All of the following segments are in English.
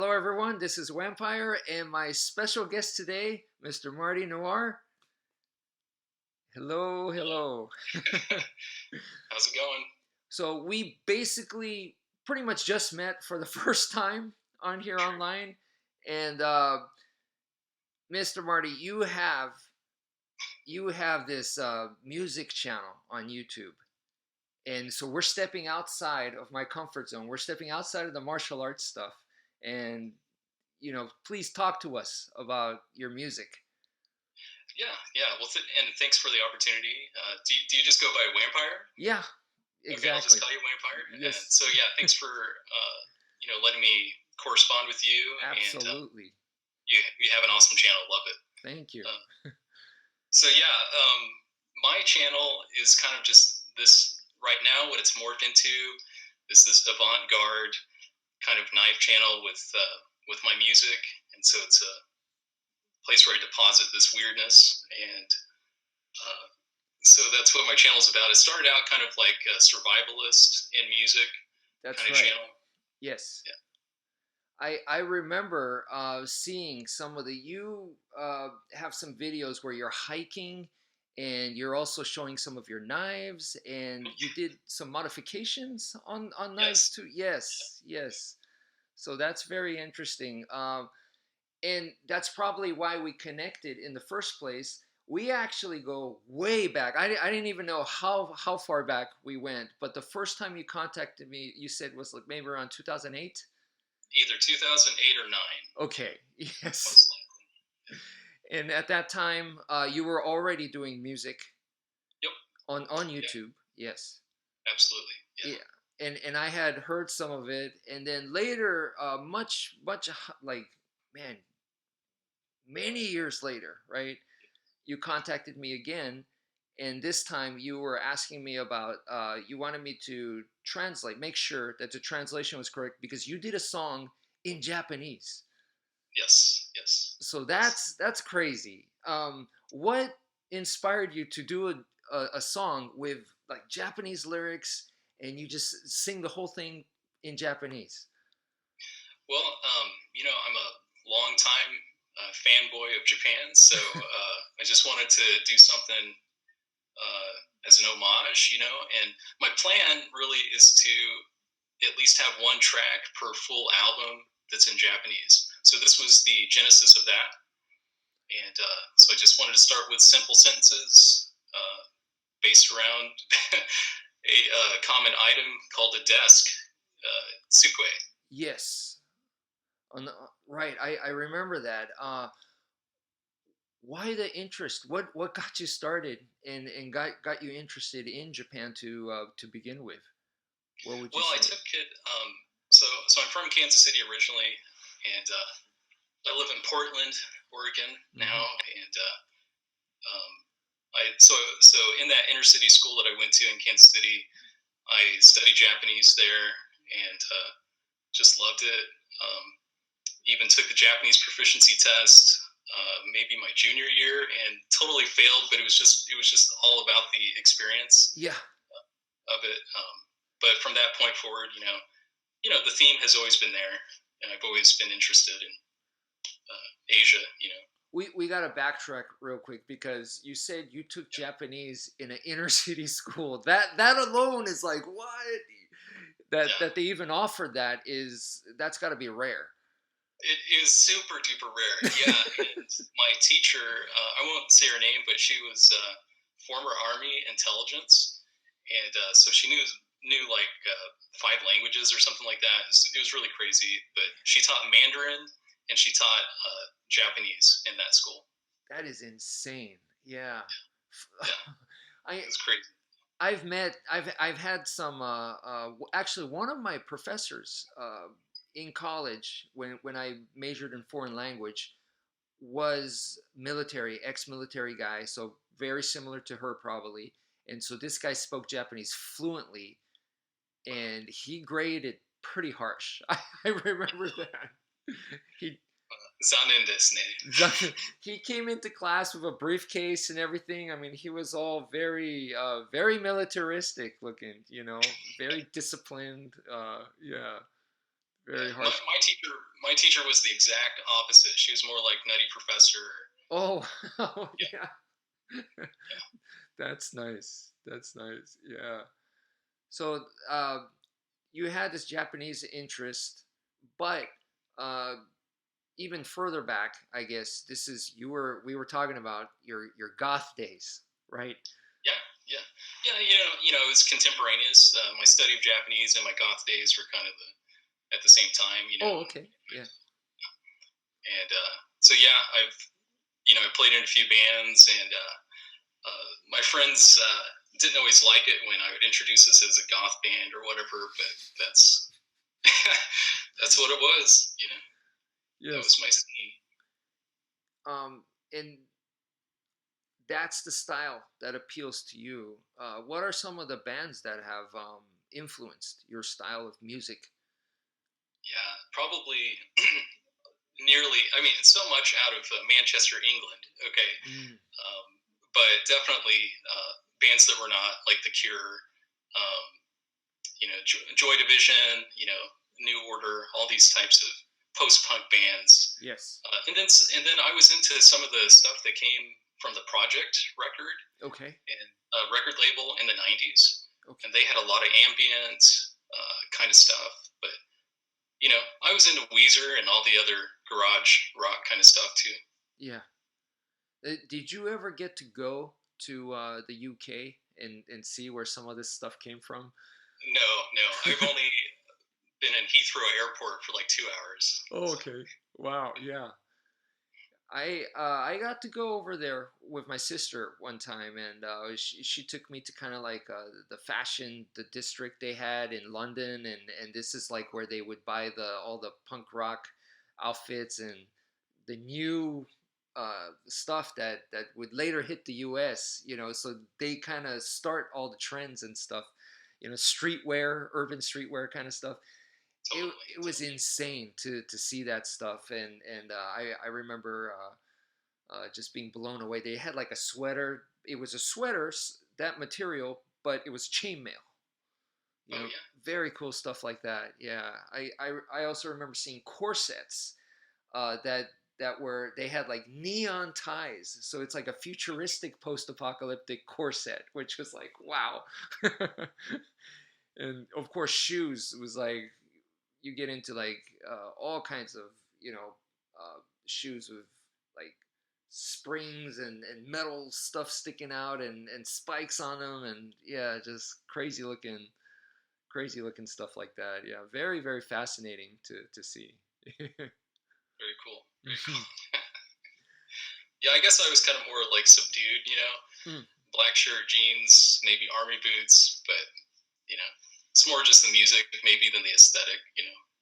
Hello everyone, this is wmpyr and my special guest today, Mr. Marty Noir. Hello, hello. How's it going? So we basically pretty much just met for the first time on here online. And Mr. Marty, you have this music channel on YouTube. And so we're stepping outside of my comfort zone. We're stepping outside of the martial arts stuff. And please talk to us about your music. Yeah. Well, and thanks for the opportunity. Do you just go by wmpyr? Yeah, Okay, I'll just exactly. call you wmpyr. And Yes, so yeah, thanks for letting me correspond with you. And absolutely. you have an awesome channel. Love it. Thank you. Uh, so yeah, my channel is kind of just this right now. What it's morphed into is this avant-garde kind of knife channel with my music, and so it's a place where I deposit this weirdness, and uh, so that's what my channel is about. It started out kind of like a survivalist in music That's kind of right. channel. Yes. Yeah. I remember seeing some of the you have some videos where you're hiking and you're also showing some of your knives and you did some modifications on knives Yes. too. Yes, yes. So that's very interesting. And that's probably why we connected in the first place. We actually go way back. I didn't even know how far back we went, but the first time you contacted me, you said was like maybe around 2008. Either 2008 or 9, Okay, yes. most likely. And at that time, you were already doing music Yep. on Yeah. YouTube. Yes. Absolutely. Yeah. Yeah. And I had heard some of it, and then later, much like man, many years later, right? You contacted me again, and this time you were asking me about you wanted me to translate, make sure that the translation was correct because you did a song in Japanese. Yes. Yes. So Yes. that's crazy. What inspired you to do a song with like Japanese lyrics and you just sing the whole thing in Japanese? Well, I'm a long time fanboy of Japan, so I just wanted to do something uh, as an homage. And my plan really is to at least have one track per full album that's in Japanese. So this was the genesis of that, and so I just wanted to start with simple sentences based around a common item called a desk, tsukue. Yes. Right, I remember that. Why the interest? What got you started and got you interested in Japan to begin with? What would you Well, I say? took it. So I'm from Kansas City originally, and I live in Portland, Oregon Hmm. now, and um, so in that inner city school that I went to in Kansas City, I studied Japanese there and just loved it. Um, Even took the Japanese proficiency test maybe my junior year and totally failed, but it was just all about the experience Yeah, of it. But from that point forward, the theme has always been there, and I've always been interested in Asia. we got to backtrack real quick because you said you took Yeah, Japanese in an inner city school. That alone is like what? That yeah. that they even offered that's got to be rare. It is super duper rare. Yeah, and my teacher, I won't say her name, but she was former Army intelligence, and so she knew like 5 languages or something like that. It was really crazy. But she taught Mandarin and she taught Japanese in that school. That is insane. Yeah. Yeah, I it was crazy. I've had some actually one of my professors in college when I majored in foreign language was military, ex-military guy, so very similar to her probably. And so this guy spoke Japanese fluently, and he graded pretty harsh. I remember that. He Zanen desu ne. he came into class with a briefcase and everything. I mean, he was all very militaristic looking, very disciplined. Yeah, Very My, harsh. my teacher was the exact opposite. She was more like Nutty Professor. Oh, oh Yeah, yeah. yeah, That's nice. That's nice. Yeah. So you had this Japanese interest, but uh, even further back, I guess this is you were we were talking about your goth days, right? yeah, yeah, yeah. It was contemporaneous. My study of Japanese and my goth days were kind of at the same time. Oh, okay. Yeah. And so yeah, I played in a few bands, and my friends didn't always like it when I would introduce us as a goth band or whatever, but that's that's what it was. That was Yes. my scene. And that's the style that appeals to you. What are some of the bands that have influenced your style of music? Yeah, probably nearly. I mean, it's so much out of Manchester, England. Okay, Mm, um, but definitely bands that were not like The Cure, um, Joy Division, New Order, all these types of post-punk bands. yes. And then I was into some of the stuff that came from the Project record Okay. and record label in the '90s, Okay. and they had a lot of ambient kind of stuff. But I was into Weezer and all the other garage rock kind of stuff too. Yeah. Did you ever get to go to the UK and see where some of this stuff came from? No, no, I've only been in Heathrow Airport for like 2 hours. Oh, So okay. Wow. Yeah. I got to go over there with my sister one time, and she took me to kind of like the fashion the district they had in London, and this is like where they would buy the all the punk rock outfits and the new stuff that would later hit the U.S. So they kind of start all the trends and stuff, streetwear, urban streetwear kind of stuff. totally, It was totally. insane to see that stuff, and I remember just being blown away. They had like a sweater. It was a sweater, that material, but it was chainmail. Oh yeah. Very cool stuff like that. Yeah, I also remember seeing corsets that were they had like neon ties, so it's like a futuristic post-apocalyptic corset, which was like wow. And of course, shoes was like you get into like all kinds of you know shoes with like springs and metal stuff sticking out and spikes on them, and yeah, just crazy looking stuff like that. Yeah, very very fascinating to see. Very cool. Very cool. Yeah, I guess I was kind of more like subdued. Mm. Black shirt, jeans, maybe army boots, but you know, it's more just the music maybe than the aesthetic.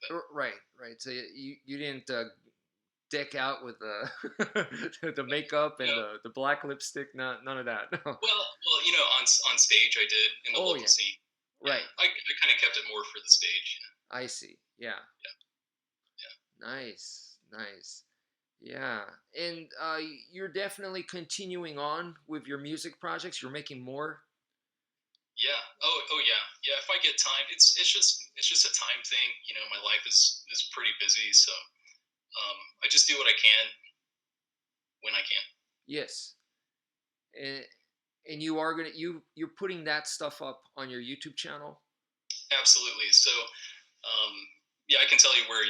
But Right, right. So you didn't deck out with the the makeup you and know, the black lipstick. None of that. No. well, on stage I did in the Oh local yeah, scene. Yeah, right. I kind of kept it more for the stage. I see. Yeah. Yeah, yeah, Nice, nice. Yeah, and you're definitely continuing on with your music projects. You're making more. yeah. Oh yeah, yeah. If I get time, it's just a time thing. My life is pretty busy, so I just do what I can when I can. Yes, and you are gonna you're putting that stuff up on your YouTube channel. Absolutely. So, um, yeah, I can tell you where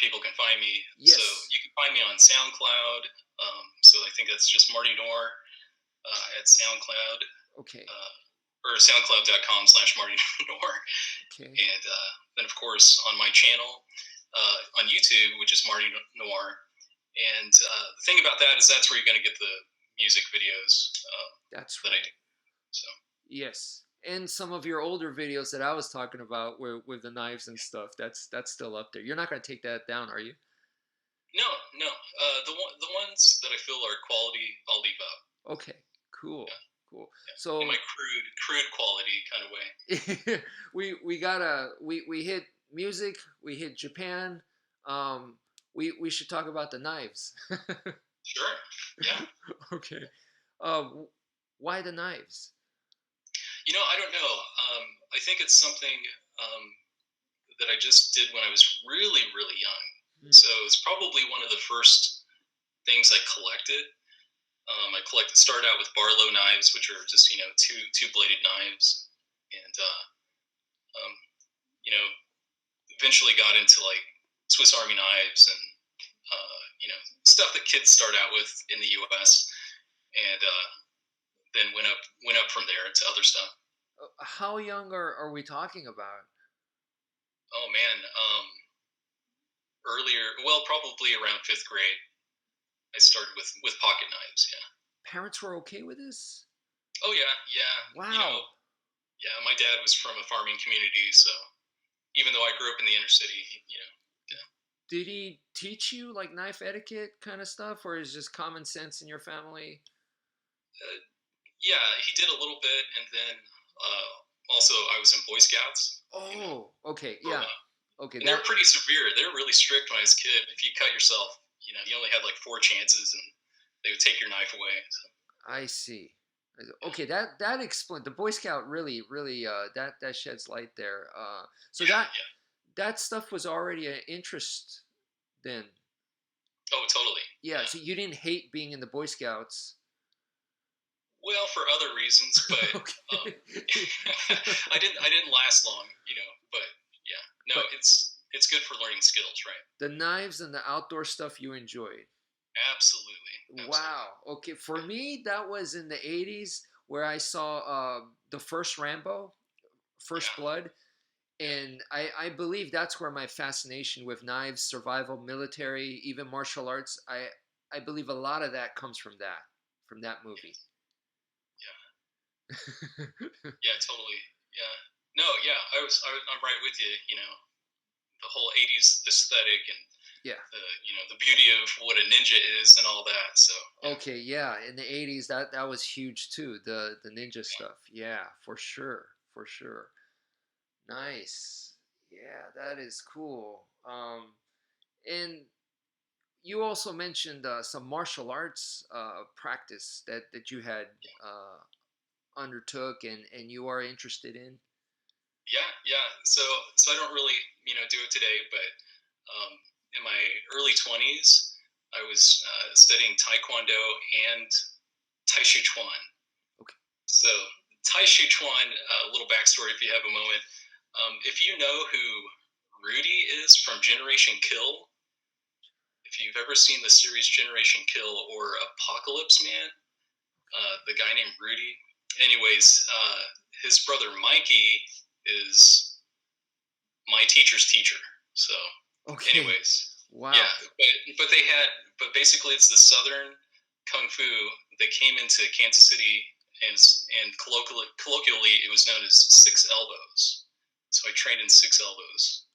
people can find me. So Yes. you can find me on SoundCloud. So I think that's just Marty Noir at SoundCloud, Okay. or SoundCloud.com/Marty Noir. Okay. And then, of course, on my channel on YouTube, which is Marty Noir. And the thing about that is that's where you're going to get the music videos That's that I right. do. So, Yes. And some of your older videos that I was talking about with the knives and stuff, that's still up there. You're not gonna take that down, are you? no, no. The ones that I feel are quality, I'll leave up. Okay. Cool. Yeah, Cool. yeah. In my So crude quality kind of way. we gotta we hit music, we hit Japan. We should talk about the knives. Sure. Yeah. Okay. Uh, why the knives? I don't know. I think it's something um, that I just did when I was really really young. Hmm. So it's probably one of the first things I collected. I collected started out with Barlow knives, which are just two bladed knives, and um, you know eventually got into like Swiss Army knives and stuff that kids start out with in the U.S. and then went up from there to other stuff. How young are we talking about? Oh man, earlier, well, probably around fifth grade, I started with pocket knives. Yeah. Parents were okay with this? Oh yeah, yeah. Wow. Yeah. My dad was from a farming community, so even though I grew up in the inner city, yeah. Did he teach you like knife etiquette kind of stuff, or is just common sense in your family? Uh, yeah, he did a little bit, and then also I was in Boy Scouts. Oh, okay, Growing yeah, up, okay. and they That were pretty severe. They were really strict when I was a kid. If you cut yourself, you only had like four chances, and they would take your knife away. So, I see. yeah, Okay, that explains the Boy Scout really that sheds light there. So yeah, that yeah. that stuff was already an interest then. Oh, totally. Yeah, Yeah. so you didn't hate being in the Boy Scouts. Well, for other reasons, but um, Okay. I didn't last long, But yeah, no, But it's good for learning skills, right? the knives and the outdoor stuff you enjoyed. Absolutely, Wow. absolutely. Okay, for me that was in the 80s where I saw the first Rambo, First Yeah, Blood, yeah, and I believe that's where my fascination with knives, survival, military, even martial arts, I believe a lot of that comes from that movie. yes, yeah, yeah, totally. Yeah, no, yeah, I'm right with you. The whole '80s aesthetic and Yeah. the beauty of what a ninja is and all that. So yeah, Okay, yeah, in the 80s that was huge too, the ninja yeah, stuff. Yeah, for sure. For sure. Nice. Yeah, that is cool. And you also mentioned some martial arts practice that you had yeah. uh, undertook and you are interested in. Yeah, yeah. So I don't really do it today, but in my early 20s, I was studying Taekwondo and Tai Chi Chuan. Okay. So Tai Chi Chuan, a little backstory if you have a moment. If you know who Rudy is from Generation Kill, if you've ever seen the series Generation Kill or Apocalypse Man, the guy named Rudy. Anyways, his brother Mikey is my teacher's teacher. So, Okay. anyways, yeah, Wow. but basically it's the Southern Kung Fu that came into Kansas City, and colloquially it was known as Six Elbows. So I trained in Six Elbows,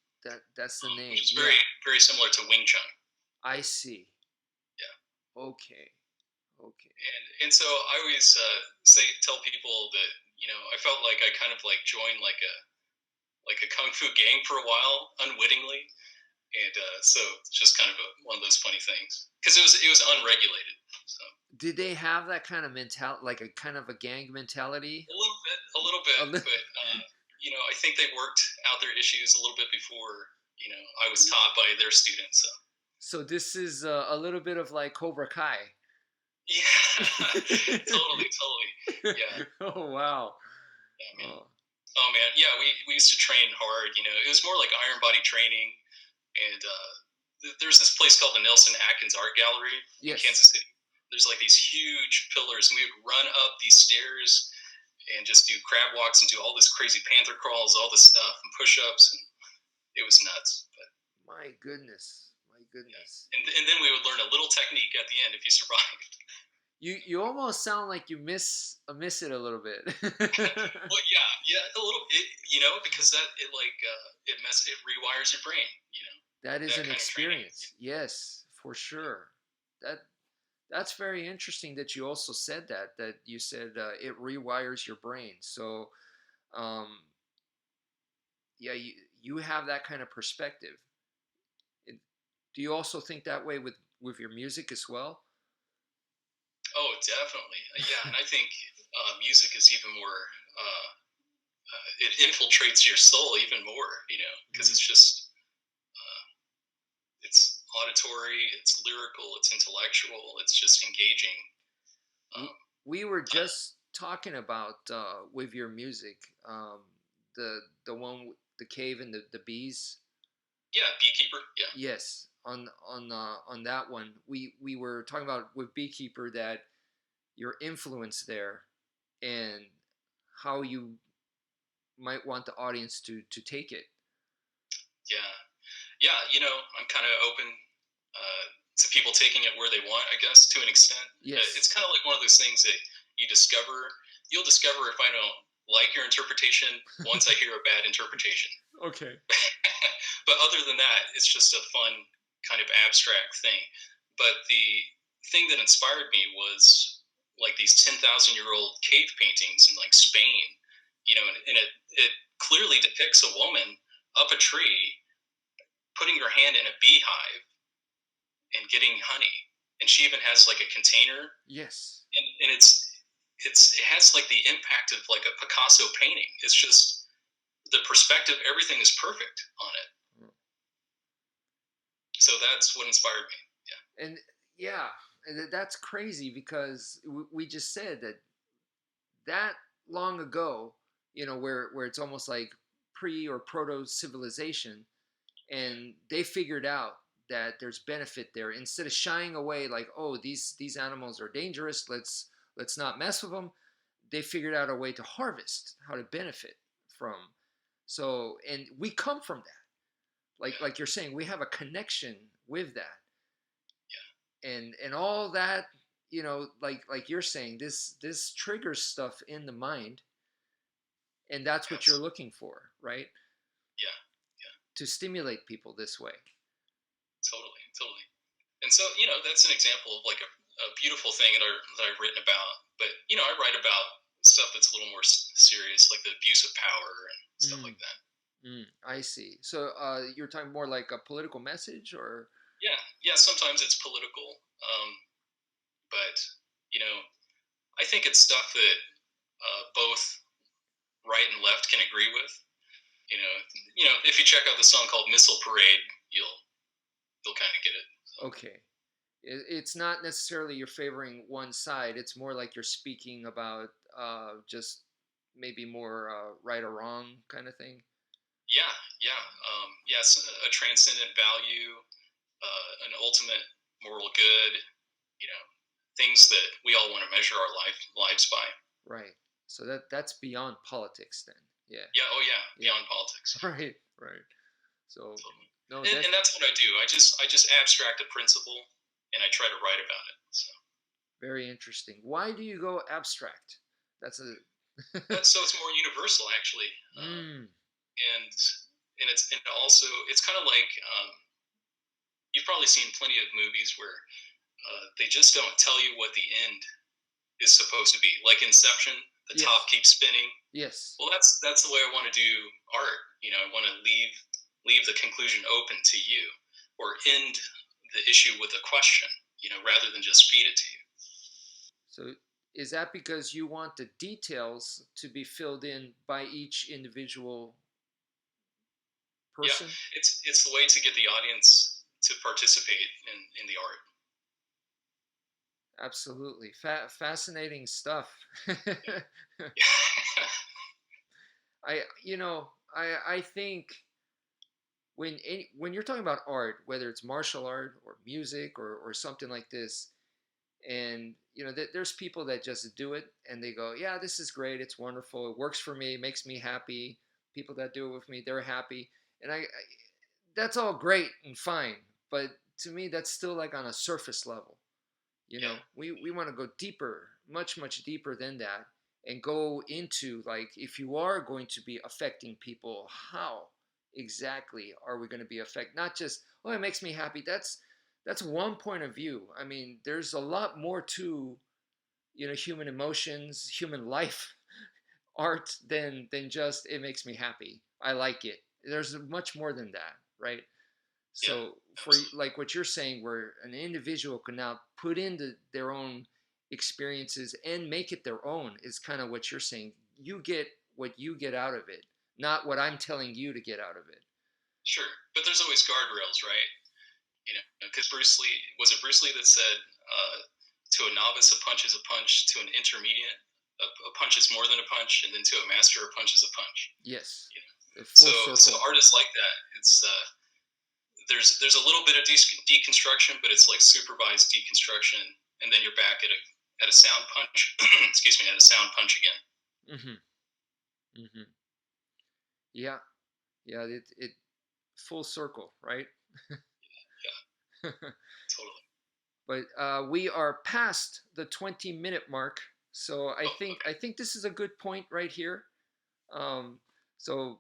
That's the which name. is very Yeah. very similar to Wing Chun. I see. Yeah, Okay. Okay. and so I always tell people that I felt like I kind of like joined like a kung fu gang for a while unwittingly, and so it's just kind of one of those funny things because it was unregulated. So Did they have that kind of mentality, like a kind of a gang mentality? a little bit, A li- but I think they worked out their issues a little bit before I was taught by their students. So so this is a little bit of like Cobra Kai. yeah, totally, yeah, Oh wow. yeah, man. Oh Oh man, yeah, we used to train hard. It was more like iron body training, and there's this place called the Nelson Atkins Art Gallery in yes. Kansas City. There's like these huge pillars, and we would run up these stairs and just do crab walks and do all this crazy panther crawls, all this stuff, and push-ups, and it was nuts. But My goodness. My yeah, goodness. and then we would learn a little technique at the end if you survived. You almost sound like you miss it a little bit. Well, yeah, a little bit, because that it rewires your brain, That is that an kind of training. experience. Yes, for Yeah, sure. That that's very interesting that you also said that you said it rewires your brain. So um, yeah, you have that kind of perspective. It, do you also think that way with your music as well? oh, definitely. Yeah, and I think music is even more. it infiltrates your soul even more, because Mm. it's just it's auditory, it's lyrical, it's intellectual, it's just engaging. W- Um, We were I, just talking about with your music, the one with the cave and the bees. yeah, beekeeper, yeah, Yes, on that one, we were talking about with beekeeper that your influence there and how you might want the audience to take it. yeah, yeah. I'm kind of open to people taking it where they want, I guess, to an extent. It's Yes. kind of like one of those things that you discover. You'll discover if I don't like your interpretation once I hear a bad interpretation. Okay. But other than that, it's just a fun kind of abstract thing. But the thing that inspired me was like these 10,000-year-old cave paintings in like Spain, and it clearly depicts a woman up a tree putting her hand in a beehive and getting honey. And she even has like a container, Yes. and it has like the impact of like a Picasso painting. It's just the perspective, everything is perfect on it. So that's what inspired me. Yeah. And yeah, that's crazy because we just said that long ago, where it's almost like pre or proto civilization, and they figured out that there's benefit there instead of shying away like, oh, these animals are dangerous, let's not mess with them. They figured out a way to harvest, how to benefit from. So, and we come from that, Yeah. like you're saying, we have a connection with that, Yeah. and all that, like you're saying, this triggers stuff in the mind, and that's what you're Absolutely. looking for, right? Yeah. Yeah. To stimulate people this way. Totally. Totally. And so, that's an example of like a beautiful thing that I've written about. But, I write about stuff that's a little more serious, like the abuse of power and stuff Mm, like that. I see. So you're talking more like a political message, or Yeah. Yeah. Sometimes it's political. But, you know, I think it's stuff that both right and left can agree with. You know, if you check out the song called "Missile Parade," you'll kind of get it. So, okay, it's not necessarily you're favoring one side. It's more like you're speaking about just maybe more right or wrong kind of thing. yeah, yeah, yes, a transcendent value, an ultimate moral good. You know, things that we all want to measure our lives by. Right. So that's beyond politics then. Yeah. Yeah. Oh, yeah. Yeah. Beyond politics. Yeah. Right. Right. So Totally. no, And that's what I do. I just abstract a principle and I try to write about it. So very interesting. Why do you go abstract? That's a so it's more universal actually. mm, And and also it's kind of like you've probably seen plenty of movies where they just don't tell you what the end is supposed to be. Like Inception, the top yes. keeps spinning. Yes. Well, that's the way I want to do art. I want to leave the conclusion open to you, or end the issue with a question. Rather than just feed it to you. So is that because you want the details to be filled in by each individual Yeah, person? it's the way to get the audience to participate in the art. Absolutely. Fascinating stuff. Yeah. I think when you're talking about art, whether it's martial art or music or something like this, and there's people that just do it and they go, yeah, this is great, it's wonderful, it works for me, it makes me happy. People that do it with me, they're happy, and I that's all great and fine, but to me that's still like on a surface level. Yeah. We want to go deeper, much deeper than that, and go into like, if you are going to be affecting people, how exactly are we going to be affect, not just, oh, it makes me happy. That's one point of view. I mean, there's a lot more to human emotions, human life, art than just it makes me happy, I like it. There's much more than that, right? Yeah. So for Absolutely. like what you're saying, where an individual can now put into their own experiences and make it their own, is kind of what you're saying. You get what you get out of it, not what I'm telling you to get out of it. Sure, but there's always guardrails, right? You know, because Bruce Lee, was it Bruce Lee that said, to a novice, a punch is a punch; to an intermediate, a punch is more than a punch; and then to a master, a punch is a punch. Yes, You know? the So, full circle. artists like that, it's there's a little bit of deconstruction, but it's like supervised deconstruction, and then you're back at a sound punch. Excuse me, at a sound punch again. Mm-hmm. Mm-hmm. Yeah, yeah. It full circle, right? Yeah, totally. But we are past the 20-minute mark, so I Oh, think okay. this is a good point right here. Um, so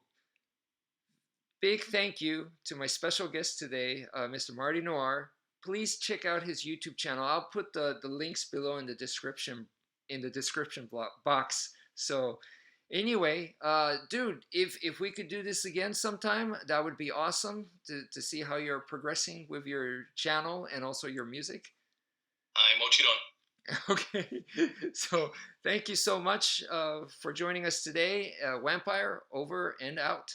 big thank you to my special guest today, Mr. Marty Noir. Please check out his YouTube channel. I'll put the links below in the description box. So anyway, dude, if we could do this again sometime, that would be awesome to see how you're progressing with your channel and also your music. I'm Mochiron. Okay, so thank you so much for joining us today. Wmpyr over and out.